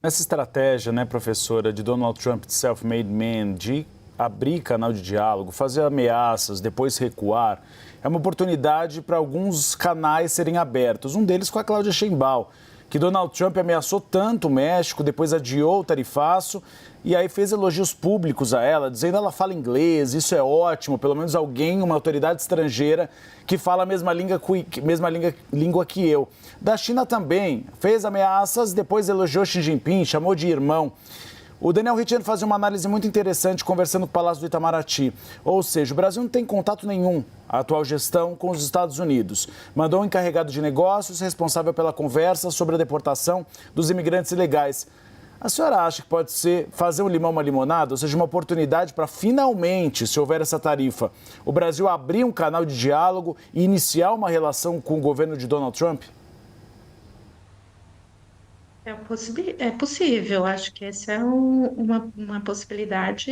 Essa estratégia, né, professora, de Donald Trump de self-made man, de abrir canal de diálogo, fazer ameaças, depois recuar, é uma oportunidade para alguns canais serem abertos. Um deles com a Cláudia Sheinbaum, que Donald Trump ameaçou tanto o México, depois adiou o tarifaço e aí fez elogios públicos a ela, dizendo ela fala inglês, isso é ótimo, pelo menos alguém, uma autoridade estrangeira que fala a mesma língua que eu. Da China também, fez ameaças, depois elogiou Xi Jinping, chamou de irmão. O Daniel Ritiano fazia uma análise muito interessante conversando com o Palácio do Itamaraty. Ou seja, o Brasil não tem contato nenhum, a atual gestão, com os Estados Unidos. Mandou um encarregado de negócios responsável pela conversa sobre a deportação dos imigrantes ilegais. A senhora acha que pode ser fazer um limão uma limonada, ou seja, uma oportunidade para finalmente, se houver essa tarifa, o Brasil abrir um canal de diálogo e iniciar uma relação com o governo de Donald Trump? É possível, acho que essa é uma possibilidade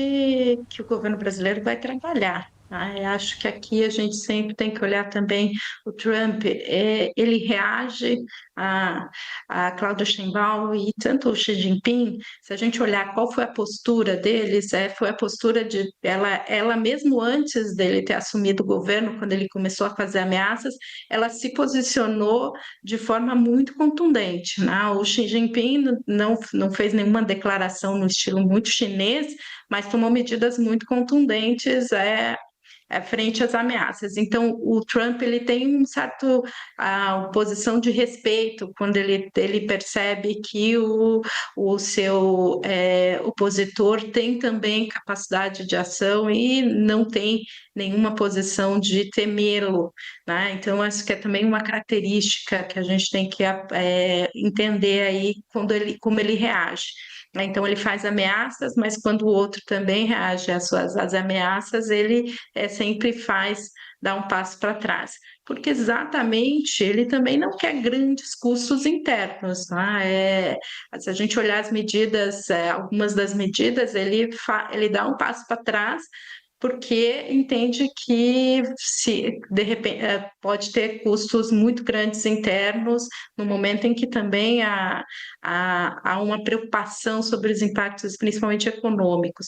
que o governo brasileiro vai trabalhar. Tá? Eu acho que aqui a gente sempre tem que olhar também o Trump, ele reage a, a Cláudia Sheinbaum e tanto o Xi Jinping, se a gente olhar qual foi a postura deles, foi a postura de ela mesmo antes dele ter assumido o governo, quando ele começou a fazer ameaças, ela se posicionou de forma muito contundente, né? O Xi Jinping não fez nenhuma declaração no estilo muito chinês, mas tomou medidas muito contundentes frente às ameaças. Então, o Trump ele tem um certo posição de respeito quando ele percebe que o seu opositor tem também capacidade de ação e não tem nenhuma posição de temê-lo, né? Então, acho que é também uma característica que a gente tem que entender aí como ele reage. Então, ele faz ameaças, mas quando o outro também reage às ameaças, ele sempre faz dar um passo para trás. Porque exatamente ele também não quer grandes custos internos. Tá? Se a gente olhar as medidas, algumas das medidas, ele dá um passo para trás porque entende que se de repente pode ter custos muito grandes internos no momento em que também há uma preocupação sobre os impactos, principalmente econômicos.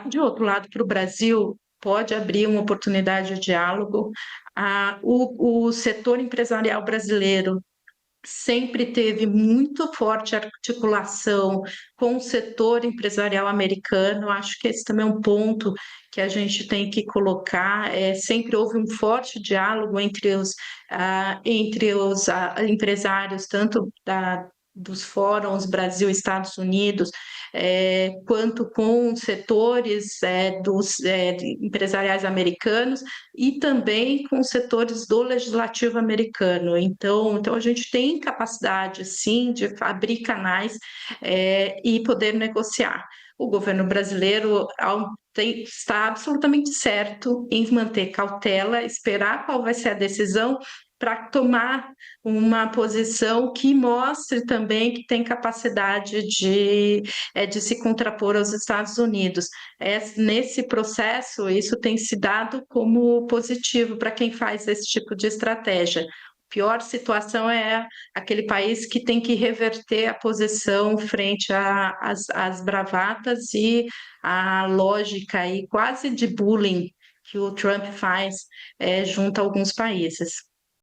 De outro lado, para o Brasil, pode abrir uma oportunidade de diálogo. O setor empresarial brasileiro sempre teve muito forte articulação com o setor empresarial americano. Acho que esse também é um ponto que a gente tem que colocar. Sempre houve um forte diálogo entre os empresários, tanto dos fóruns Brasil e Estados Unidos, quanto com setores empresariais americanos e também com setores do legislativo americano. Então a gente tem capacidade, sim, de abrir canais e poder negociar. O governo brasileiro está absolutamente certo em manter cautela, esperar qual vai ser a decisão para tomar uma posição que mostre também que tem capacidade de se contrapor aos Estados Unidos. Nesse processo, isso tem se dado como positivo para quem faz esse tipo de estratégia. Pior situação é aquele país que tem que reverter a posição frente às bravatas e à lógica aí quase de bullying que o Trump faz junto a alguns países.